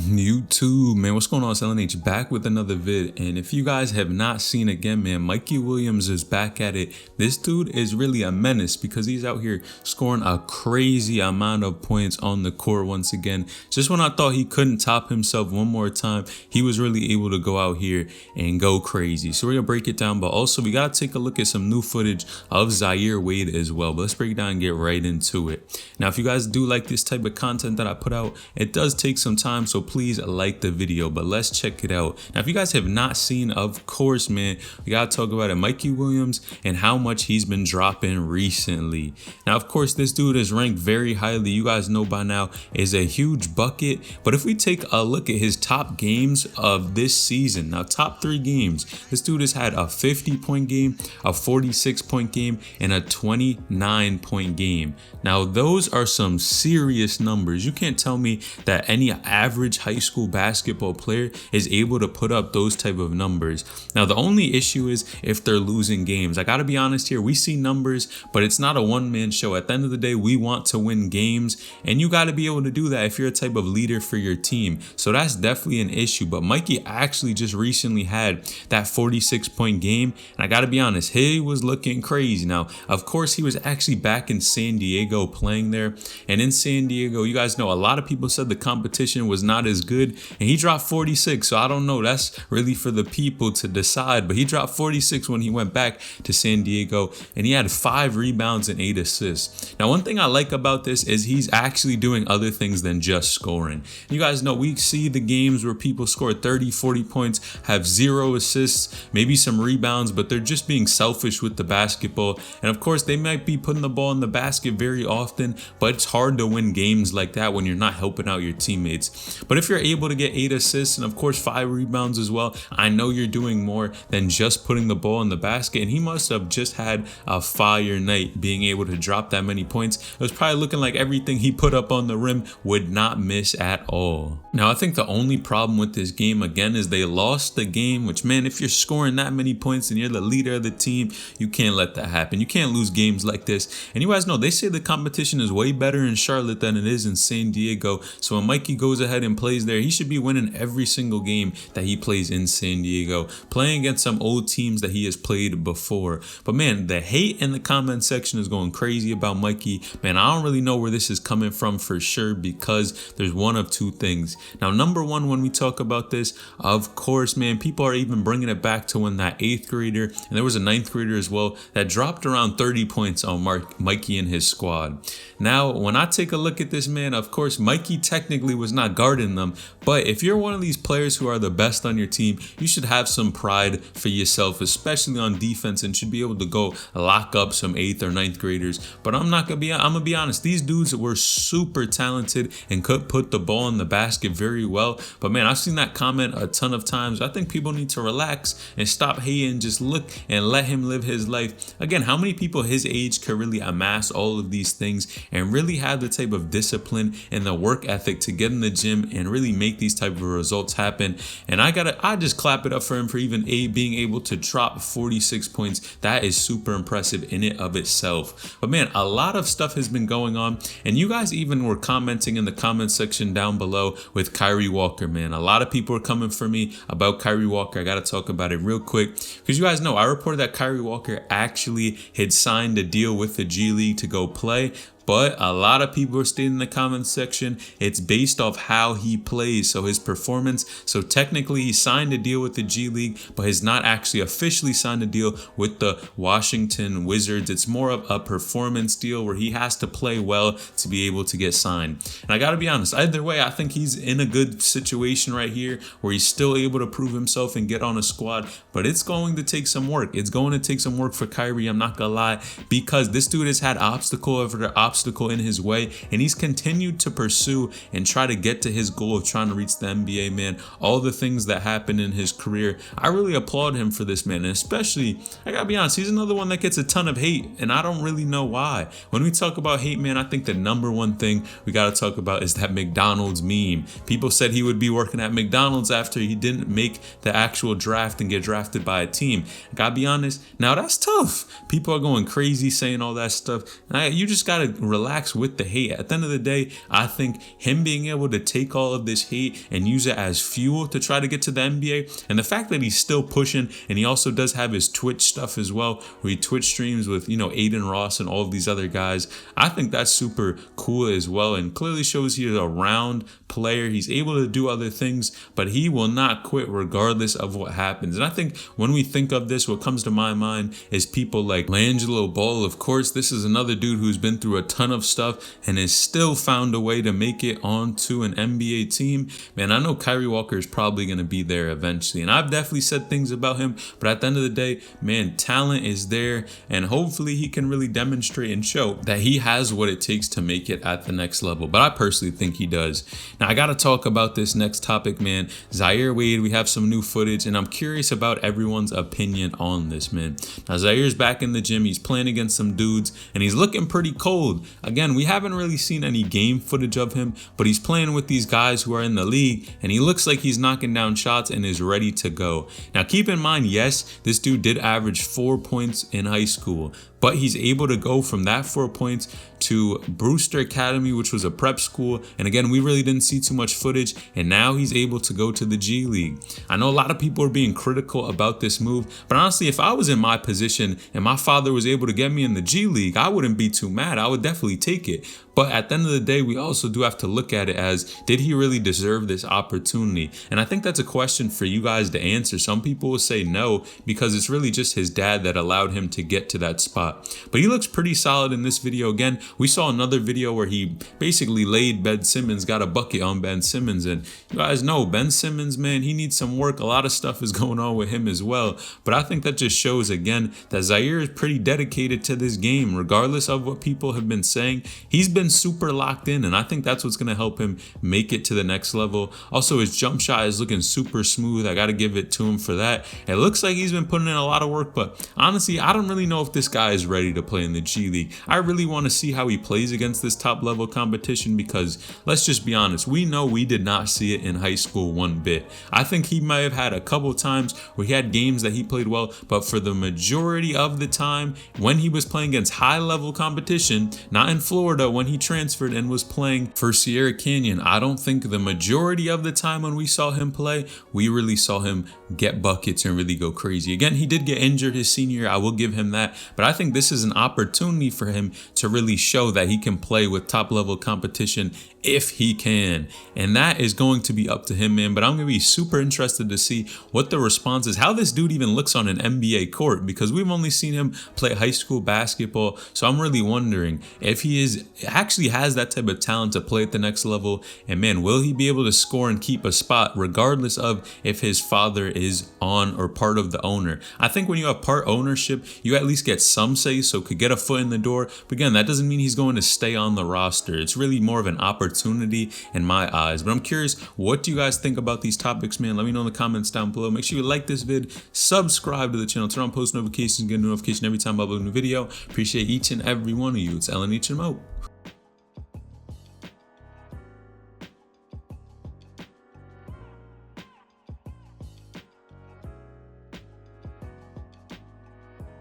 YouTube, man, what's going on? It's LNH back with another vid, and if you guys have not seen again, man, Mikey Williams is back at it. This dude is really a menace because he's out here scoring a crazy amount of points on the court once again. Just when I thought he couldn't top himself one more time, he was really able to go out here and go crazy. So we're gonna break it down, but also we gotta take a look at some new footage of Zaire Wade as well. But let's break it down and get right into it. Now, if you guys do like this type of content that I put out, it does take some time, so please like the video, but let's check it out. Now, if you guys have not seen, of course, man, we gotta talk about it. Mikey Williams and how much he's been dropping recently. Now, of course, this dude is ranked very highly. You guys know by now, is a huge bucket. But if we take a look at his top games of this season, now top 3 games, this dude has had a 50-point game, a 46-point game, and a 29-point game. Now, those are some serious numbers. You can't tell me that any average high school basketball player is able to put up those type of numbers. Now, the only issue is if they're losing games. I gotta be honest here, we see numbers, but it's not a one-man show. At the end of the day, we want to win games, and you gotta be able to do that if you're a type of leader for your team. So that's definitely an issue. But Mikey actually just recently had that 46-point game, and I gotta be honest, he was looking crazy. Now, of course, he was actually back in San Diego playing there, and in San Diego, you guys know a lot of people said the competition was not as good, and he dropped 46. So I don't know, that's really for the people to decide, but he dropped 46 when he went back to San Diego, and he had 5 rebounds and 8 assists. Now, one thing I like about this is he's actually doing other things than just scoring. You guys know we see the games where people score 30, 40 points, have 0 assists, maybe some rebounds, but they're just being selfish with the basketball. And of course, they might be putting the ball in the basket very often, but it's hard to win games like that when you're not helping out your teammates. But if you're able to get 8 assists and of course 5 rebounds as well, I know you're doing more than just putting the ball in the basket. And he must have just had a fire night being able to drop that many points. It was probably looking like everything he put up on the rim would not miss at all. Now, I think the only problem with this game again is they lost the game, which, man, if you're scoring that many points and you're the leader of the team, you can't let that happen. You can't lose games like this. And you guys know they say the competition is way better in Charlotte than it is in San Diego. So when Mikey goes ahead and plays there, he should be winning every single game that he plays in San Diego, playing against some old teams that he has played before. But man, the hate in the comment section is going crazy about Mikey. Man, I don't really know where this is coming from for sure, because there's one of 2 things. Now, number one, when we talk about this, of course, man, people are even bringing it back to when that 8th grader, and there was a 9th grader as well, that dropped around 30 points on Mikey and his squad. Now, when I take a look at this, man, of course, Mikey technically was not guarding them, but if you're one of these players who are the best on your team, you should have some pride for yourself, especially on defense, and should be able to go lock up some 8th or 9th graders. But I'm gonna be honest, these dudes were super talented and could put the ball in the basket very well. But man, I've seen that comment a ton of times. I think people need to relax and stop hating, just look and let him live his life. Again, how many people his age could really amass all of these things and really have the type of discipline and the work ethic to get in the gym and really make these type of results happen? And I just clap it up for him for even being able to drop 46 points. That is super impressive in it of itself. But man, a lot of stuff has been going on, and you guys even were commenting in the comment section down below with Kyree Walker, man. A lot of people are coming for me about Kyree Walker. I gotta talk about it real quick, because you guys know I reported that Kyree Walker actually had signed a deal with the G League to go play. But a lot of people are stating in the comments section it's based off how he plays, so his performance. So technically he signed a deal with the G League, but has not actually officially signed a deal with the Washington Wizards. It's more of a performance deal where he has to play well to be able to get signed. And I gotta be honest, either way, I think he's in a good situation right here where he's still able to prove himself and get on a squad. But it's going to take some work. It's going to take some work for Kyree, I'm not gonna lie, because this dude has had obstacle over obstacle in his way, and he's continued to pursue and try to get to his goal of trying to reach the NBA, man. All the things that happened in his career, I really applaud him for this, man. And especially, I gotta be honest, he's another one that gets a ton of hate, and I don't really know why. When we talk about hate, man, I think the number one thing we gotta talk about is that McDonald's meme. People said he would be working at McDonald's after he didn't make the actual draft and get drafted by a team. I gotta be honest, now that's tough. People are going crazy saying all that stuff. You just gotta relax with the hate. At the end of the day, I think him being able to take all of this hate and use it as fuel to try to get to the NBA, and the fact that he's still pushing, and he also does have his Twitch stuff as well, where he Twitch streams with, Aiden Ross and all of these other guys. I think that's super cool as well, and clearly shows he's a round player. He's able to do other things, but he will not quit regardless of what happens. And I think when we think of this, what comes to my mind is people like LaAngelo Ball. Of course, this is another dude who's been through a ton of stuff and has still found a way to make it onto an NBA team. Man, I know Kyree Walker is probably going to be there eventually, and I've definitely said things about him, but at the end of the day, man, talent is there, and hopefully he can really demonstrate and show that he has what it takes to make it at the next level. But I personally think he does. Now, I got to talk about this next topic, man. Zaire Wade, we have some new footage, and I'm curious about everyone's opinion on this, man. Now, Zaire's back in the gym. He's playing against some dudes, and he's looking pretty cold. Again, we haven't really seen any game footage of him, but he's playing with these guys who are in the league, and he looks like he's knocking down shots and is ready to go. Now, keep in mind, yes, this dude did average 4 points in high school, but he's able to go from that 4 points to Brewster Academy, which was a prep school. And again, we really didn't see too much footage, and now he's able to go to the G League. I know a lot of people are being critical about this move, but honestly, if I was in my position and my father was able to get me in the G League, I wouldn't be too mad. I would definitely take it. But at the end of the day, we also do have to look at it as, did he really deserve this opportunity? And I think that's a question for you guys to answer. Some people will say no, because it's really just his dad that allowed him to get to that spot. But he looks pretty solid in this video. Again, we saw another video where he basically laid Ben Simmons, got a bucket on Ben Simmons. And you guys know Ben Simmons, man, he needs some work. A lot of stuff is going on with him as well. But I think that just shows, again, that Zaire is pretty dedicated to this game, regardless of what people have been saying. He's been super locked in, and I think that's what's going to help him make it to the next level. Also, his jump shot is looking super smooth. I got to give it to him for that. It looks like he's been putting in a lot of work, but honestly, I don't really know if this guy is ready to play in the G League. I really want to see how he plays against this top level competition, because let's just be honest, we know we did not see it in high school one bit. I think he might have had a couple times where he had games that he played well, but for the majority of the time when he was playing against high level competition, not in Florida, when he transferred and was playing for Sierra Canyon, I don't think the majority of the time when we saw him play, we really saw him get buckets and really go crazy. Again, he did get injured his senior year, I will give him that, but I think this is an opportunity for him to really show that he can play with top level competition if he can, and that is going to be up to him, man. But I'm gonna be super interested to see what the response is, how this dude even looks on an NBA court, because we've only seen him play high school basketball. So I'm really wondering if he actually has that type of talent to play at the next level, and man, will he be able to score and keep a spot regardless of if his father is on or part of the owner. I think when you have part ownership, you at least get some say, so could get a foot in the door. But again, that doesn't mean he's going to stay on the roster. It's really more of an opportunity in my eyes. But I'm curious, what do you guys think about these topics, man? Let me know in the comments down below. Make sure you like this vid, subscribe to the channel, turn on post notifications, get a notification every time I upload a new video. Appreciate each and every one of you. It's LNH and Mo.